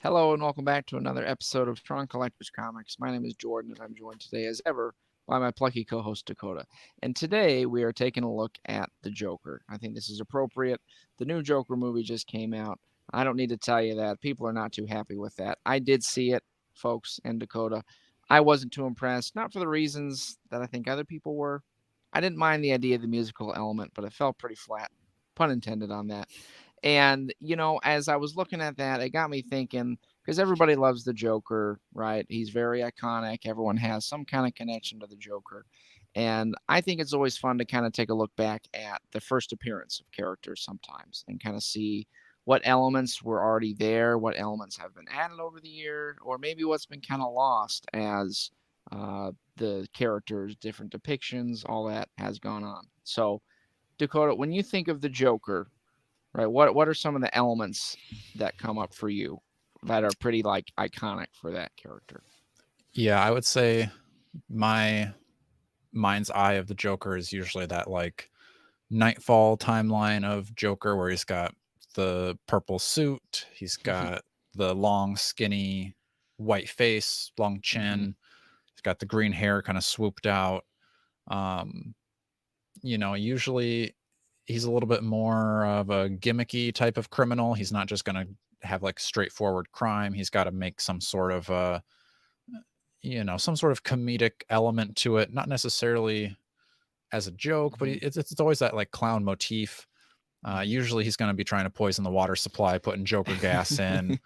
Hello and welcome back to another episode of Strong Collectors Comics. My name is Jordan and I'm joined today as ever by my plucky co-host Dakota. And today we are taking a look at the Joker. I think this is appropriate. The new Joker movie just came out. I don't need to tell you that. People are not too happy with that. I did see it, folks, and Dakota. I wasn't too impressed, not for the reasons that I think other people were. I didn't mind the idea of the musical element, but it felt pretty flat. Pun intended on that. And, as I was looking at that, it got me thinking because everybody loves the Joker, right? He's very iconic. Everyone has some kind of connection to the Joker. And I think it's always fun to kind of take a look back at the first appearance of characters sometimes and kind of see what elements were already there, what elements have been added over the year, or maybe what's been kind of lost as the characters, different depictions, all that has gone on. So, Dakota, when you think of the Joker, right? What are some of the elements that come up for you that are pretty like iconic for that character? Yeah, I would say my mind's eye of the Joker is usually that like Nightfall timeline of Joker where he's got the purple suit, he's Mm-hmm. got the long, skinny white face, long Mm-hmm. chin, he's got the green hair kind of swooped out. Um, usually he's a little bit more of a gimmicky type of criminal. He's not just going to have like straightforward crime. He's got to make some sort of comedic element to it, not necessarily as a joke, but Mm-hmm. it's always that like clown motif. Usually he's going to be trying to poison the water supply, putting Joker gas in,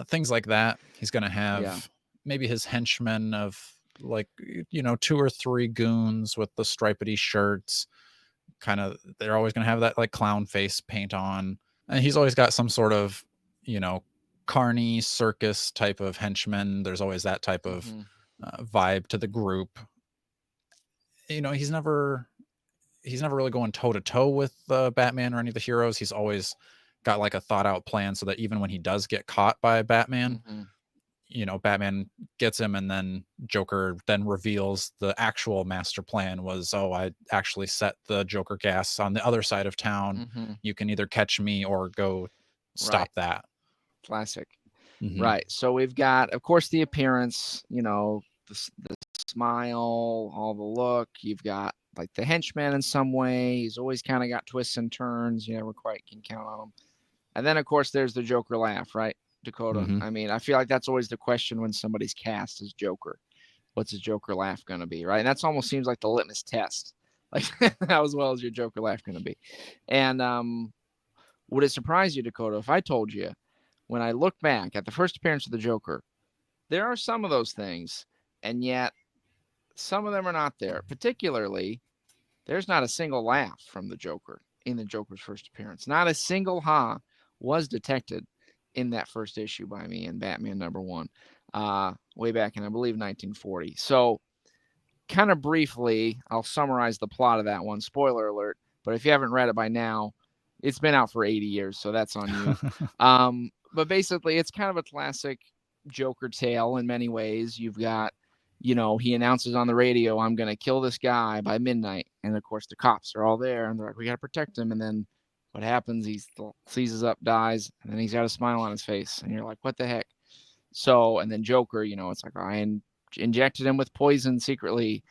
things like that. He's going to Yeah. have maybe his henchmen of like, two or three goons with the stripedy shirts. Kind of, they're always going to have that like clown face paint on. And he's always got some sort of, you know, carny circus type of henchman. There's always that type of Mm-hmm. vibe to the group. He's never really going toe to toe with Batman or any of the heroes. He's always got like a thought out plan so that even when he does get caught by Batman, Mm-hmm. Batman gets him, and then Joker then reveals the actual master plan was, oh, I actually set the Joker gas on the other side of town. Mm-hmm. You can either catch me or go Right. stop that. Classic. Mm-hmm. Right. So we've got, of course, the appearance. The smile, all the look. You've got like the henchman in some way. He's always kind of got twists and turns. You never quite can count on him. And then, of course, there's the Joker laugh, right, Dakota? Mm-hmm. I mean, I feel like that's always the question when somebody's cast as Joker. What's his Joker laugh going to be, right? And that's almost seems like the litmus test. Like, how as well as your Joker laugh going to be? And would it surprise you, Dakota, if I told you when I look back at the first appearance of the Joker, there are some of those things, and yet some of them are not there. Particularly, there's not a single laugh from the Joker in the Joker's first appearance. Not a single ha was detected in that first issue by me in Batman #1, way back in I believe 1940. So, kind of briefly, I'll summarize the plot of that one. Spoiler alert! But if you haven't read it by now, it's been out for 80 years, so that's on you. But basically, it's kind of a classic Joker tale in many ways. You've got, he announces on the radio, I'm going to kill this guy by midnight. And of course, the cops are all there and they're like, we got to protect him. And then what happens? He seizes up, dies, and then he's got a smile on his face. And you're like, what the heck? So, and then Joker, it's like, I injected him with poison secretly,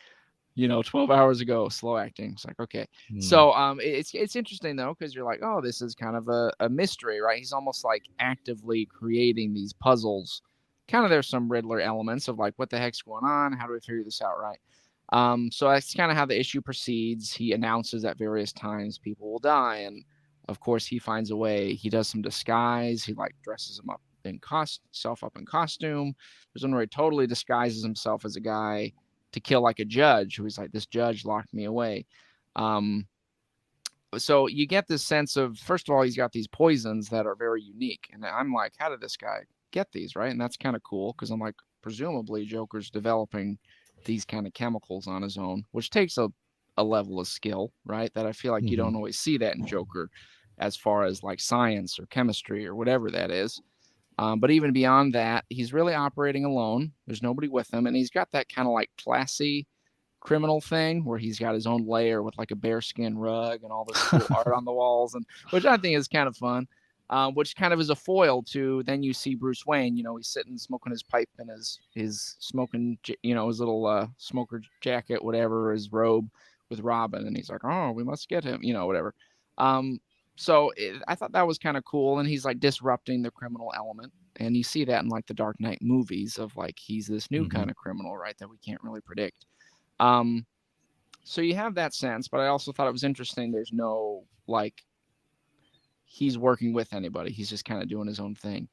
12 hours ago, slow acting. It's like, okay. Mm. So it's interesting though, because you're like, oh, this is kind of a mystery, right? He's almost like actively creating these puzzles. Kind of there's some Riddler elements of like, what the heck's going on? How do we figure this out, right? So that's kind of how the issue proceeds. He announces at various times people will die, and of course he finds a way. He does some disguise. He like dresses him up in self up in costume. There's one where he totally disguises himself as a guy to kill like a judge who was like, this judge locked me away. Um, so you get this sense of, first of all, he's got these poisons that are very unique, and I'm like, how did this guy get these, right? And that's kind of cool because I'm like, presumably Joker's developing these kind of chemicals on his own, which takes a level of skill, right? That I feel like you Mm-hmm. don't always see that in Joker, as far as like science or chemistry or whatever that is. But even beyond that, he's really operating alone. There's nobody with him, and he's got that kind of like classy criminal thing where he's got his own lair with like a bearskin rug and all this cool art on the walls, and which I think is kind of fun. which kind of is a foil to then you see Bruce Wayne. You know, he's sitting smoking his pipe and his smoking, you know, his little smoker jacket, whatever, his robe with Robin, and he's like, oh, we must get him, you know, whatever. I thought that was kind of cool, and he's like disrupting the criminal element, and you see that in like the Dark Knight movies of like he's this new kind of criminal, right, that we can't really predict. So you have that sense, but I also thought it was interesting. There's no like he's working with anybody. He's just kind of doing his own thing.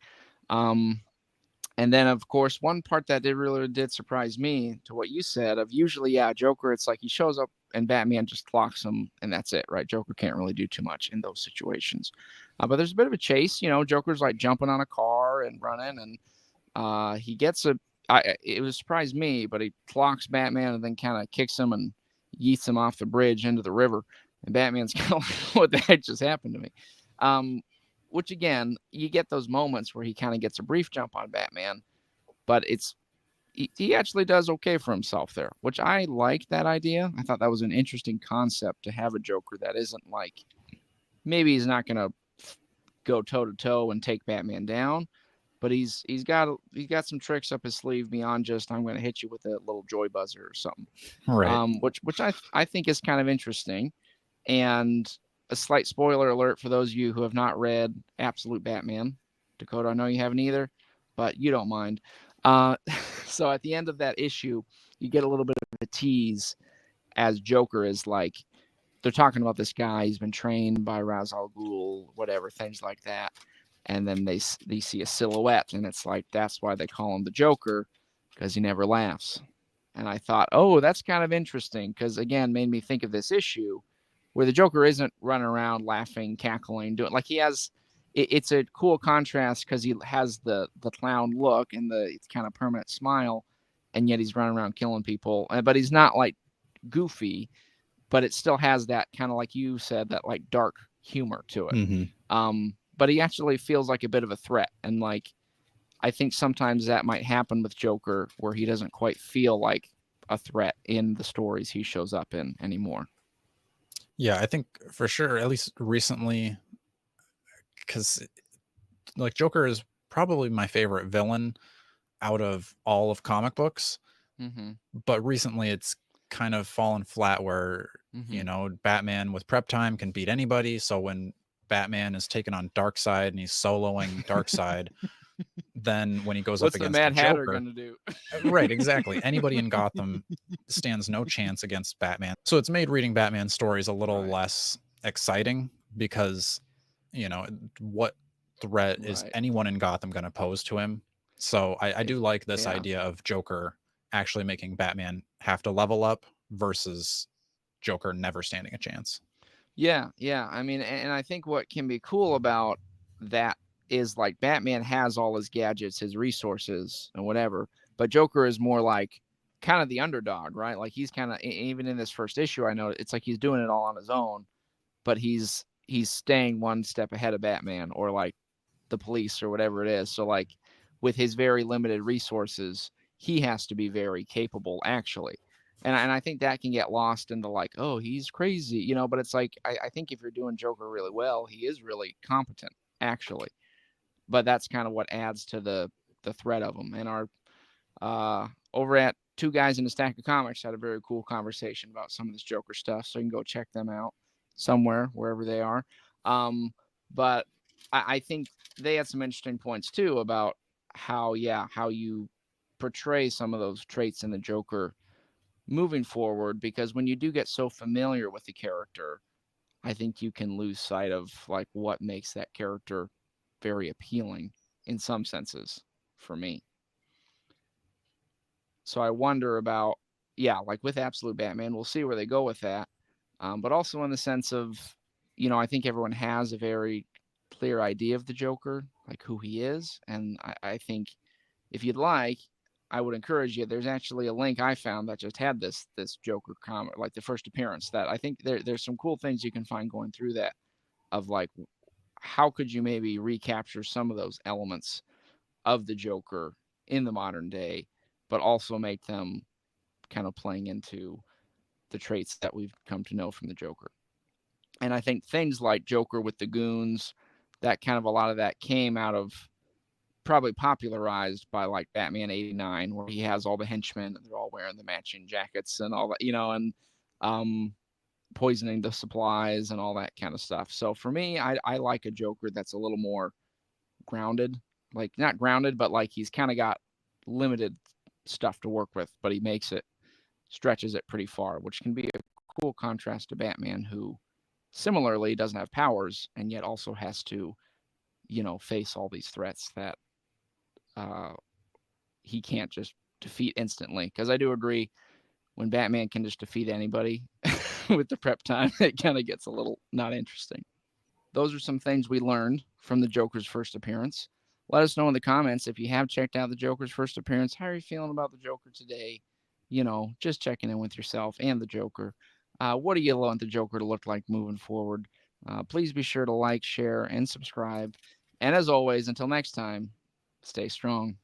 And then of course, one part that really did surprise me to what you said of usually, yeah, Joker, it's like he shows up and Batman just clocks him and that's it, right? Joker can't really do too much in those situations. But there's a bit of a chase, you know, Joker's like jumping on a car and running, and he gets it was surprised me, but he clocks Batman and then kind of kicks him and yeets him off the bridge into the river. And Batman's kind of like, what the heck just happened to me? Which again, you get those moments where he kind of gets a brief jump on Batman, but he actually does okay for himself there, which I like that idea. I thought that was an interesting concept to have a Joker that isn't like, maybe he's not going to go toe to toe and take Batman down, but he's got some tricks up his sleeve beyond just I'm going to hit you with a little joy buzzer or something. Right. Which I think is kind of interesting. And a slight spoiler alert for those of you who have not read Absolute Batman. Dakota, I know you haven't either, but you don't mind. So at the end of that issue, you get a little bit of a tease as Joker is like, they're talking about this guy. He's been trained by Ra's al Ghul, whatever, things like that. And then they see a silhouette, and it's like, that's why they call him the Joker, because he never laughs. And I thought, oh, that's kind of interesting, because again, made me think of this issue where the Joker isn't running around laughing, cackling, doing like he has. It's a cool contrast because he has the clown look and the kind of permanent smile, and yet he's running around killing people. But he's not like goofy, but it still has that kind of, like you said, that like dark humor to it. But he actually feels like a bit of a threat, and like I think sometimes that might happen with Joker, where he doesn't quite feel like a threat in the stories he shows up in anymore. Yeah, I think for sure, at least recently, because like Joker is probably my favorite villain out of all of comic books. But recently it's kind of fallen flat where, you know, Batman with prep time can beat anybody. So when Batman is taking on Darkseid and he's soloing Darkseid, then when he goes up What's the against Mad the Hatter Joker, gonna do? right, exactly. Anybody in Gotham stands no chance against Batman. So it's made reading Batman stories a little less exciting because, you know, what threat is anyone in Gotham going to pose to him? So I do like this idea of Joker actually making Batman have to level up versus Joker never standing a chance. Yeah. I mean, and I think what can be cool about that is like Batman has all his gadgets, his resources, and whatever, but Joker is more like kind of the underdog, right? Like he's kind of, even in this first issue, I know it's like he's doing it all on his own, but he's staying one step ahead of Batman or like the police or whatever it is. So like with his very limited resources, he has to be very capable actually. And I think that can get lost into like, oh, he's crazy, you know, but it's like, I think if you're doing Joker really well, he is really competent actually. But that's kind of what adds to the threat of him. And our over at Two Guys in a Stack of Comics had a very cool conversation about some of this Joker stuff. So you can go check them out somewhere, wherever they are. But I think they had some interesting points too about how you portray some of those traits in the Joker moving forward, because when you do get so familiar with the character, I think you can lose sight of like what makes that character very appealing in some senses for me. So I wonder about, like with Absolute Batman, we'll see where they go with that. But also in the sense of, you know, I think everyone has a very clear idea of the Joker, like who he is. And I think if you'd like, I would encourage you. There's actually a link I found that just had this Joker comic, like the first appearance. That I think there's some cool things you can find going through that, of like how could you maybe recapture some of those elements of the Joker in the modern day, but also make them kind of playing into the traits that we've come to know from the Joker. And I think things like Joker with the goons, that kind of a lot of that came out of probably popularized by like Batman 89, where he has all the henchmen and they're all wearing the matching jackets and all that, and poisoning the supplies and all that kind of stuff. So for me, I like a Joker that's a little more grounded, like not grounded, but like he's kind of got limited stuff to work with, but he stretches it pretty far, which can be a cool contrast to Batman, who similarly doesn't have powers and yet also has to, face all these threats that he can't just defeat instantly. Because I do agree, when Batman can just defeat anybody with the prep time, it kind of gets a little not interesting. Those are some things we learned from the Joker's first appearance. Let us know in the comments if you have checked out the Joker's first appearance. How are you feeling about the Joker today? Just checking in with yourself and the Joker. What do you want the Joker to look like moving forward? Please be sure to like, share, and subscribe. And as always, until next time, stay strong.